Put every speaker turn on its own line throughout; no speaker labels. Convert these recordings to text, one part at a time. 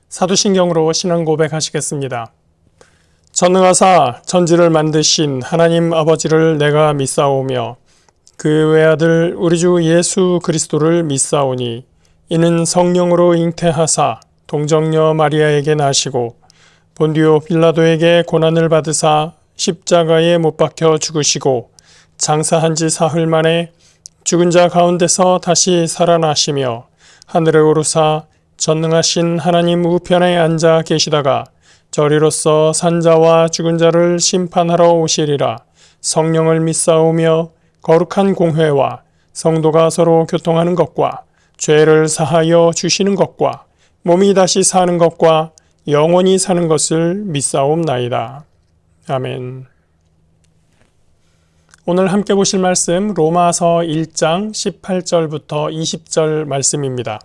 사도신경으로 신앙 고백하시겠습니다. 전능하사 천지를 만드신 하나님 아버지를 내가 믿사오며 그 외아들 우리 주 예수 그리스도를 믿사오니 이는 성령으로 잉태하사 동정녀 마리아에게 나시고 본디오 빌라도에게 고난을 받으사 십자가에 못 박혀 죽으시고 장사한 지 사흘 만에 죽은 자 가운데서 다시 살아나시며 하늘에 오르사 전능하신 하나님 우편에 앉아 계시다가 저리로서 산자와 죽은 자를 심판하러 오시리라. 성령을 믿사오며 거룩한 공회와 성도가 서로 교통하는 것과 죄를 사하여 주시는 것과 몸이 다시 사는 것과 영원히 사는 것을 믿사옵나이다. 아멘. 오늘 함께 보실 말씀 로마서 1장 18절부터 20절 말씀입니다.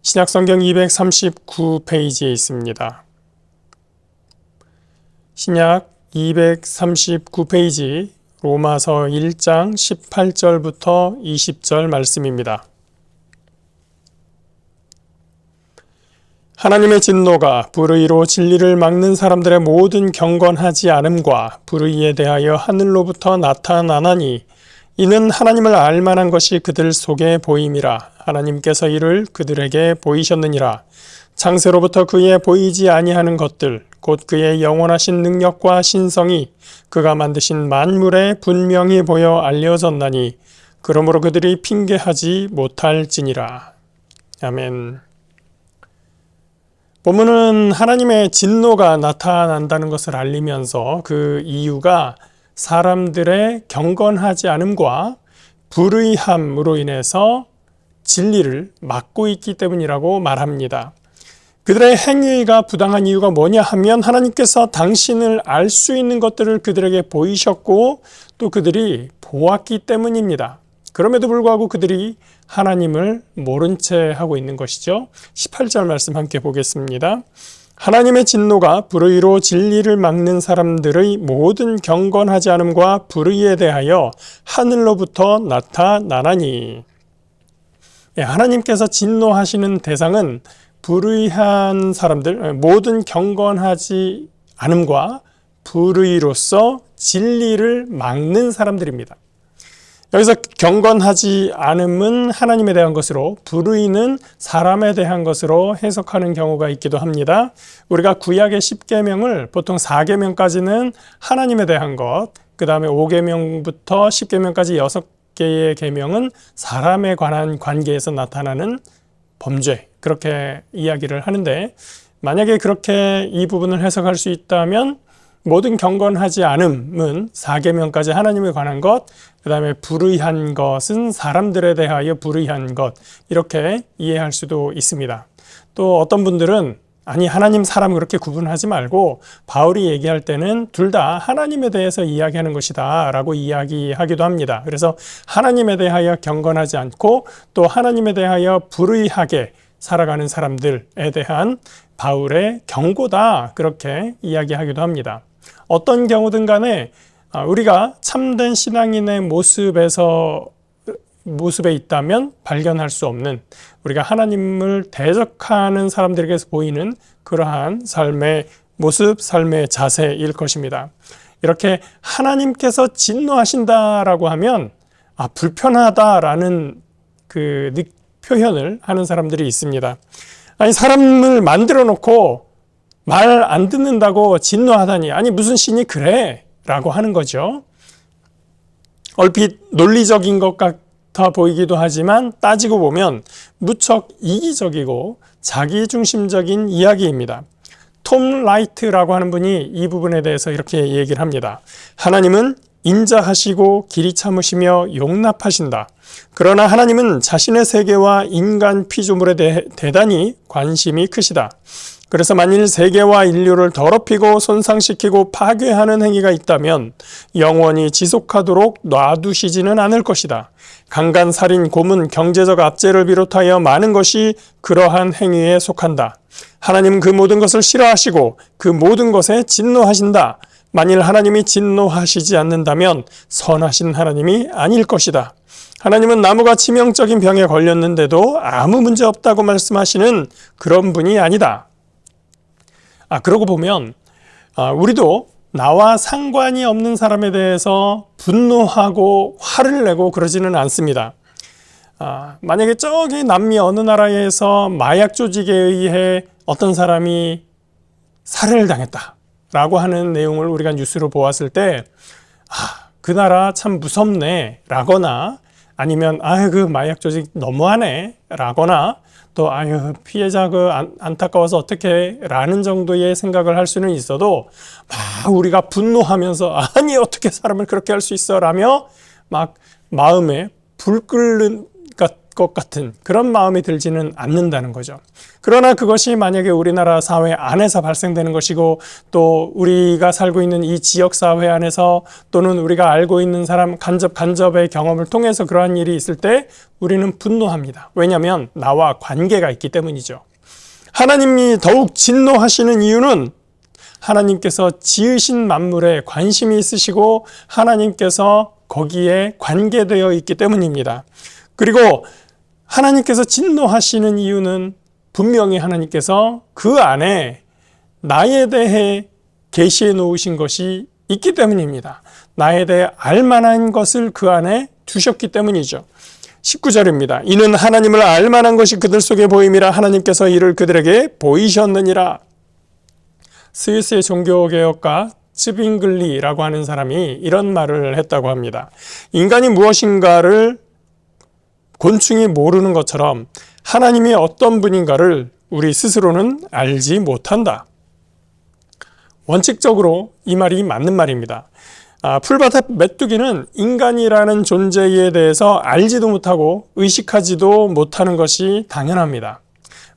신약성경 239페이지에 있습니다. 신약 239페이지 로마서 1장 18절부터 20절 말씀입니다. 하나님의 진노가 불의로 진리를 막는 사람들의 모든 경건하지 않음과 불의에 대하여 하늘로부터 나타나나니 이는 하나님을 알만한 것이 그들 속에 보임이라. 하나님께서 이를 그들에게 보이셨느니라. 창세로부터 그의 보이지 아니하는 것들 곧 그의 영원하신 능력과 신성이 그가 만드신 만물에 분명히 보여 알려졌나니 그러므로 그들이 핑계하지 못할지니라. 아멘. 본문은 하나님의 진노가 나타난다는 것을 알리면서 그 이유가 사람들의 경건하지 않음과 불의함으로 인해서 진리를 막고 있기 때문이라고 말합니다. 그들의 행위가 부당한 이유가 뭐냐 하면 하나님께서 당신을 알 수 있는 것들을 그들에게 보이셨고 또 그들이 보았기 때문입니다. 그럼에도 불구하고 그들이 하나님을 모른 채 하고 있는 것이죠. 18절 말씀 함께 보겠습니다. 하나님의 진노가 불의로 진리를 막는 사람들의 모든 경건하지 않음과 불의에 대하여 하늘로부터 나타나나니. 하나님께서 진노하시는 대상은 불의한 사람들, 모든 경건하지 않음과 불의로서 진리를 막는 사람들입니다. 여기서 경건하지 않음은 하나님에 대한 것으로 불의는 사람에 대한 것으로 해석하는 경우가 있기도 합니다. 우리가 구약의 10계명을 보통 4계명까지는 하나님에 대한 것, 그 다음에 5계명부터 10계명까지 6개의 계명은 사람에 관한 관계에서 나타나는 범죄, 그렇게 이야기를 하는데 만약에 그렇게 이 부분을 해석할 수 있다면 모든 경건하지 않음은 4계명까지 하나님에 관한 것, 그 다음에 불의한 것은 사람들에 대하여 불의한 것, 이렇게 이해할 수도 있습니다. 또 어떤 분들은 아니 하나님 사람 그렇게 구분하지 말고 바울이 얘기할 때는 둘 다 하나님에 대해서 이야기하는 것이다 라고 이야기하기도 합니다. 그래서 하나님에 대하여 경건하지 않고 또 하나님에 대하여 불의하게 살아가는 사람들에 대한 바울의 경고다, 그렇게 이야기하기도 합니다. 어떤 경우든 간에 우리가 참된 신앙인의 모습에 있다면 발견할 수 없는, 우리가 하나님을 대적하는 사람들에게서 보이는 그러한 삶의 모습, 삶의 자세일 것입니다. 이렇게 하나님께서 진노하신다라고 하면 불편하다라는 그 표현을 하는 사람들이 있습니다. 아니 사람을 만들어 놓고 말 안 듣는다고 진노하다니, 아니 무슨 신이 그래? 라고 하는 거죠. 얼핏 논리적인 것 같아 보이기도 하지만 따지고 보면 무척 이기적이고 자기중심적인 이야기입니다. 톰 라이트라고 하는 분이 이 부분에 대해서 이렇게 얘기를 합니다. 하나님은 인자하시고 길이 참으시며 용납하신다. 그러나 하나님은 자신의 세계와 인간 피조물에 대해 대단히 관심이 크시다. 그래서 만일 세계와 인류를 더럽히고 손상시키고 파괴하는 행위가 있다면 영원히 지속하도록 놔두시지는 않을 것이다. 강간, 살인, 고문, 경제적 압제를 비롯하여 많은 것이 그러한 행위에 속한다. 하나님은 그 모든 것을 싫어하시고 그 모든 것에 진노하신다. 만일 하나님이 진노하시지 않는다면 선하신 하나님이 아닐 것이다. 하나님은 나무가 치명적인 병에 걸렸는데도 아무 문제 없다고 말씀하시는 그런 분이 아니다. 그러고 보면 우리도 나와 상관이 없는 사람에 대해서 분노하고 화를 내고 그러지는 않습니다. 만약에 저기 남미 어느 나라에서 마약 조직에 의해 어떤 사람이 살해를 당했다라고 하는 내용을 우리가 뉴스로 보았을 때 그 나라 참 무섭네 라거나 아니면 그 마약 조직 너무하네 라거나 또 피해자 안타까워서 어떡해 라는 정도의 생각을 할 수는 있어도 막 우리가 분노하면서 아니 어떻게 사람을 그렇게 할 수 있어 라며 막 마음에 불 끓는 것 같은 그런 마음이 들지는 않는다는 거죠. 그러나 그것이 만약에 우리나라 사회 안에서 발생되는 것이고 또 우리가 살고 있는 이 지역 사회 안에서 또는 우리가 알고 있는 사람 간접의 경험을 통해서 그러한 일이 있을 때 우리는 분노합니다. 왜냐하면 나와 관계가 있기 때문이죠. 하나님이 더욱 진노하시는 이유는 하나님께서 지으신 만물에 관심이 있으시고 하나님께서 거기에 관계되어 있기 때문입니다. 그리고 하나님께서 진노하시는 이유는 분명히 하나님께서 그 안에 나에 대해 계시해 놓으신 것이 있기 때문입니다. 나에 대해 알만한 것을 그 안에 두셨기 때문이죠. 19절입니다. 이는 하나님을 알만한 것이 그들 속에 보임이라 하나님께서 이를 그들에게 보이셨느니라. 스위스의 종교개혁가 츠빙글리라고 하는 사람이 이런 말을 했다고 합니다. 인간이 무엇인가를 곤충이 모르는 것처럼 하나님이 어떤 분인가를 우리 스스로는 알지 못한다. 원칙적으로 이 말이 맞는 말입니다. 풀밭의 메뚜기는 인간이라는 존재에 대해서 알지도 못하고 의식하지도 못하는 것이 당연합니다.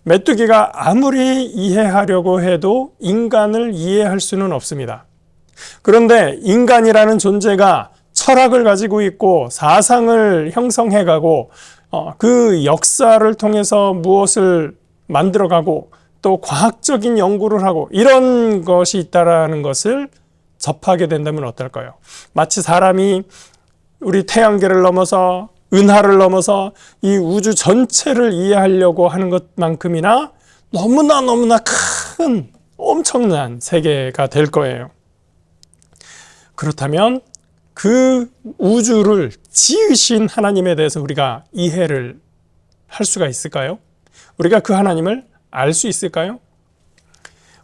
메뚜기가 아무리 이해하려고 해도 인간을 이해할 수는 없습니다. 그런데 인간이라는 존재가 철학을 가지고 있고 사상을 형성해가고 그 역사를 통해서 무엇을 만들어가고 또 과학적인 연구를 하고 이런 것이 있다는 것을 접하게 된다면 어떨까요? 마치 사람이 우리 태양계를 넘어서 은하를 넘어서 이 우주 전체를 이해하려고 하는 것만큼이나 너무나 큰 엄청난 세계가 될 거예요. 그렇다면 그 우주를 지으신 하나님에 대해서 우리가 이해를 할 수가 있을까요? 우리가 그 하나님을 알 수 있을까요?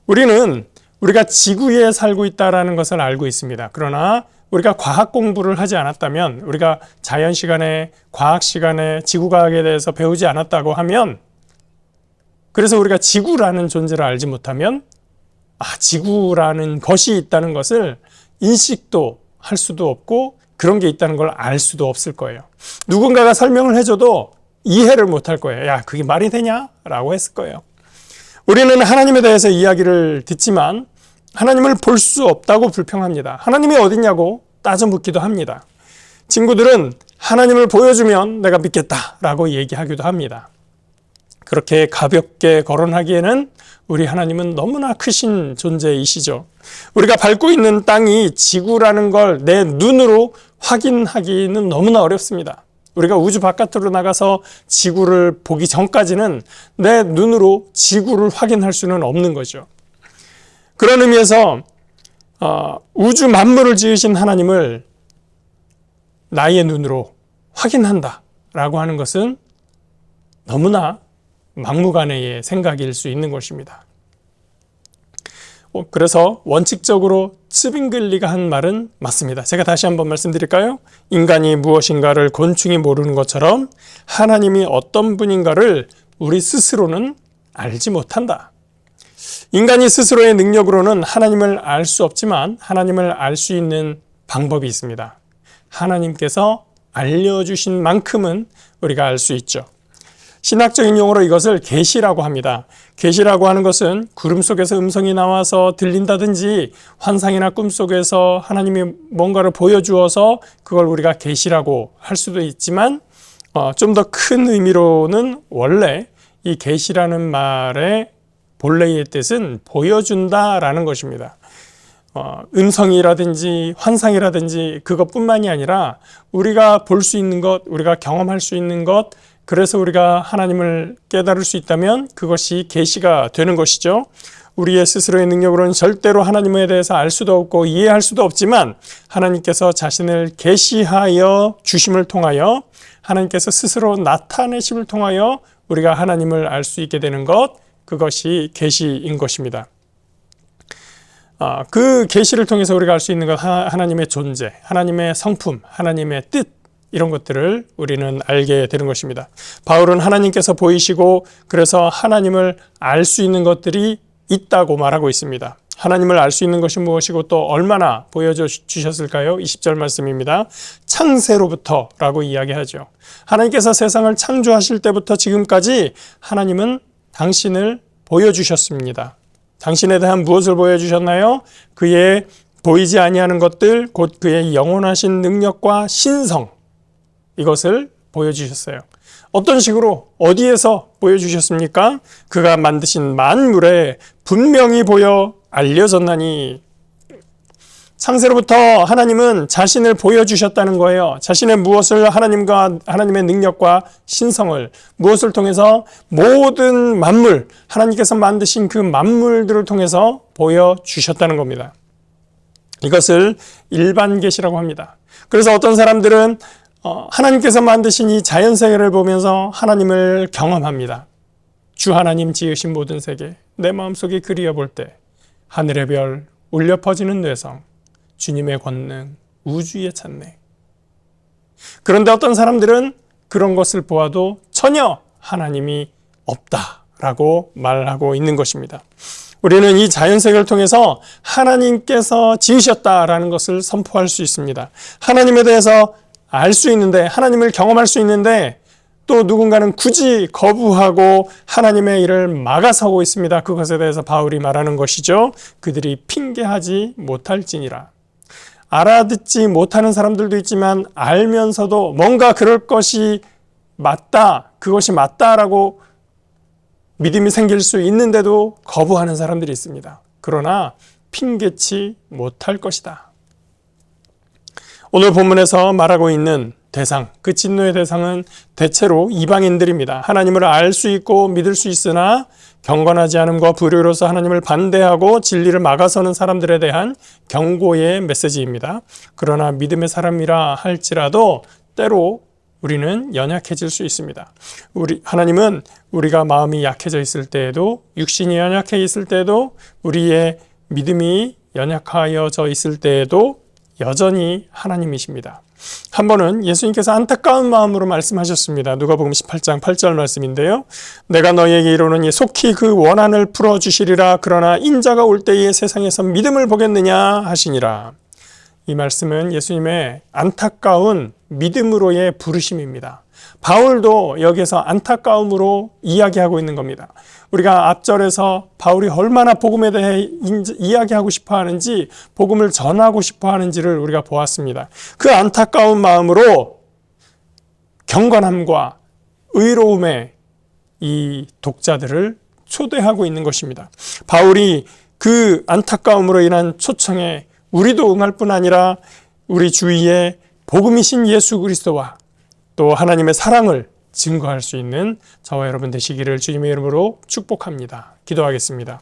우리가 지구에 살고 있다는 것을 알고 있습니다. 그러나 우리가 과학 공부를 하지 않았다면, 우리가 자연 시간에, 과학 시간에 지구과학에 대해서 배우지 않았다고 하면, 그래서 우리가 지구라는 존재를 알지 못하면 지구라는 것이 있다는 것을 인식도 할 수도 없고 그런 게 있다는 걸 알 수도 없을 거예요. 누군가가 설명을 해줘도 이해를 못할 거예요. 야, 그게 말이 되냐? 라고 했을 거예요. 우리는 하나님에 대해서 이야기를 듣지만 하나님을 볼 수 없다고 불평합니다. 하나님이 어딨냐고 따져 묻기도 합니다. 친구들은 하나님을 보여주면 내가 믿겠다라고 얘기하기도 합니다. 그렇게 가볍게 거론하기에는 우리 하나님은 너무나 크신 존재이시죠. 우리가 밟고 있는 땅이 지구라는 걸 내 눈으로 확인하기는 너무나 어렵습니다. 우리가 우주 바깥으로 나가서 지구를 보기 전까지는 내 눈으로 지구를 확인할 수는 없는 거죠. 그런 의미에서 우주 만물을 지으신 하나님을 나의 눈으로 확인한다라고 하는 것은 너무나 막무가내의 생각일 수 있는 것입니다. 그래서 원칙적으로 츠빙글리가 한 말은 맞습니다. 제가 다시 한번 말씀드릴까요? 인간이 무엇인가를 곤충이 모르는 것처럼 하나님이 어떤 분인가를 우리 스스로는 알지 못한다. 인간이 스스로의 능력으로는 하나님을 알 수 없지만 하나님을 알 수 있는 방법이 있습니다. 하나님께서 알려주신 만큼은 우리가 알 수 있죠. 신학적인 용어로 이것을 계시라고 합니다. 계시라고 하는 것은 구름 속에서 음성이 나와서 들린다든지 환상이나 꿈속에서 하나님이 뭔가를 보여주어서 그걸 우리가 계시라고 할 수도 있지만 좀 더 큰 의미로는 원래 이 계시라는 말의 본래의 뜻은 보여준다라는 것입니다. 음성이라든지 환상이라든지 그것뿐만이 아니라 우리가 볼 수 있는 것, 우리가 경험할 수 있는 것, 그래서 우리가 하나님을 깨달을 수 있다면 그것이 계시가 되는 것이죠. 우리의 스스로의 능력으로는 절대로 하나님에 대해서 알 수도 없고 이해할 수도 없지만 하나님께서 자신을 계시하여 주심을 통하여 하나님께서 스스로 나타내심을 통하여 우리가 하나님을 알 수 있게 되는 것, 그것이 계시인 것입니다. 그 계시를 통해서 우리가 알 수 있는 것, 하나님의 존재, 하나님의 성품, 하나님의 뜻, 이런 것들을 우리는 알게 되는 것입니다. 바울은 하나님께서 보이시고 그래서 하나님을 알 수 있는 것들이 있다고 말하고 있습니다. 하나님을 알 수 있는 것이 무엇이고 또 얼마나 보여주셨을까요? 20절 말씀입니다. 창세로부터 라고 이야기하죠. 하나님께서 세상을 창조하실 때부터 지금까지 하나님은 당신을 보여주셨습니다. 당신에 대한 무엇을 보여주셨나요? 그의 보이지 아니하는 것들, 곧 그의 영원하신 능력과 신성, 이것을 보여주셨어요. 어떤 식으로 어디에서 보여주셨습니까? 그가 만드신 만물에 분명히 보여 알려졌나니. 창세로부터 하나님은 자신을 보여주셨다는 거예요. 자신의 무엇을 하나님과 하나님의 능력과 신성을 무엇을 통해서 모든 만물, 하나님께서 만드신 그 만물들을 통해서 보여주셨다는 겁니다. 이것을 일반 계시라고 합니다. 그래서 어떤 사람들은 하나님께서 만드신 이 자연세계를 보면서 하나님을 경험합니다. 주 하나님 지으신 모든 세계, 내 마음속에 그리워볼 때 하늘의 별, 울려 퍼지는 뇌성, 주님의 권능, 우주의 찬내. 그런데 어떤 사람들은 그런 것을 보아도 전혀 하나님이 없다라고 말하고 있는 것입니다. 우리는 이 자연세계를 통해서 하나님께서 지으셨다라는 것을 선포할 수 있습니다. 하나님에 대해서 알 수 있는데, 하나님을 경험할 수 있는데 또 누군가는 굳이 거부하고 하나님의 일을 막아서고 있습니다. 그것에 대해서 바울이 말하는 것이죠. 그들이 핑계하지 못할지니라. 알아듣지 못하는 사람들도 있지만 알면서도 뭔가 그럴 것이 맞다, 그것이 맞다라고 믿음이 생길 수 있는데도 거부하는 사람들이 있습니다. 그러나 핑계치 못할 것이다. 오늘 본문에서 말하고 있는 대상, 그 진노의 대상은 대체로 이방인들입니다. 하나님을 알 수 있고 믿을 수 있으나 경건하지 않음과 불의로서 하나님을 반대하고 진리를 막아서는 사람들에 대한 경고의 메시지입니다. 그러나 믿음의 사람이라 할지라도 때로 우리는 연약해질 수 있습니다. 하나님은 우리가 마음이 약해져 있을 때에도, 육신이 연약해 있을 때에도, 우리의 믿음이 연약하여져 있을 때에도 여전히 하나님이십니다. 한 번은 예수님께서 안타까운 마음으로 말씀하셨습니다. 누가복음 18장 8절 말씀인데요. 내가 너희에게 이르노니 속히 그 원한을 풀어주시리라. 그러나 인자가 올 때에 세상에서 믿음을 보겠느냐 하시니라. 이 말씀은 예수님의 안타까운 믿음으로의 부르심입니다. 바울도 여기서 안타까움으로 이야기하고 있는 겁니다. 우리가 앞절에서 바울이 얼마나 복음에 대해 이야기하고 싶어 하는지, 복음을 전하고 싶어 하는지를 우리가 보았습니다. 그 안타까운 마음으로 경건함과 의로움의 이 독자들을 초대하고 있는 것입니다. 바울이 그 안타까움으로 인한 초청에 우리도 응할 뿐 아니라 우리 주위에 복음이신 예수 그리스도와 또 하나님의 사랑을 증거할 수 있는 저와 여러분 되시기를 주님의 이름으로 축복합니다. 기도하겠습니다.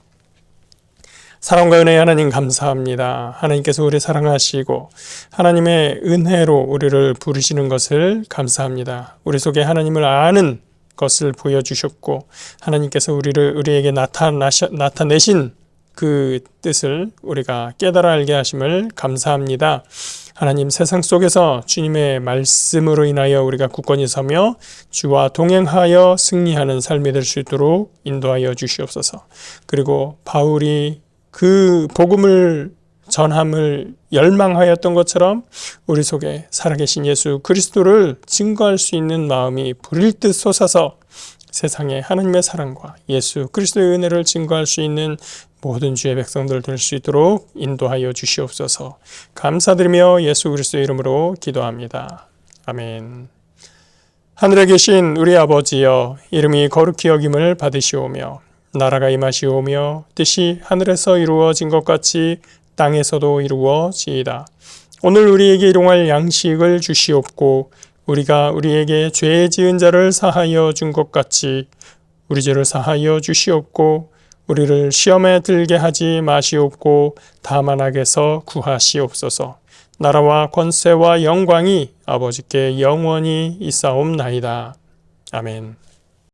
사랑과 은혜의 하나님 감사합니다. 하나님께서 우리를 사랑하시고 하나님의 은혜로 우리를 부르시는 것을 감사합니다. 우리 속에 하나님을 아는 것을 보여주셨고 하나님께서 우리에게 나타내신 그 뜻을 우리가 깨달아 알게 하심을 감사합니다. 하나님, 세상 속에서 주님의 말씀으로 인하여 우리가 굳건히 서며 주와 동행하여 승리하는 삶이 될 수 있도록 인도하여 주시옵소서. 그리고 바울이 그 복음을 전함을 열망하였던 것처럼 우리 속에 살아계신 예수 그리스도를 증거할 수 있는 마음이 불일듯 솟아서 세상에 하나님의 사랑과 예수 그리스도의 은혜를 증거할 수 있는 모든 주의 백성들 될 수 있도록 인도하여 주시옵소서. 감사드리며 예수 그리스도의 이름으로 기도합니다. 아멘. 하늘에 계신 우리 아버지여, 이름이 거룩히 여김을 받으시오며 나라가 임하시오며 뜻이 하늘에서 이루어진 것 같이 땅에서도 이루어지이다. 오늘 우리에게 일용할 양식을 주시옵고 우리가 우리에게 죄 지은 자를 사하여 준 것 같이 우리 죄를 사하여 주시옵고 우리를 시험에 들게 하지 마시옵고 다만 악에서 구하시옵소서. 나라와 권세와 영광이 아버지께 영원히 있사옵나이다. 아멘.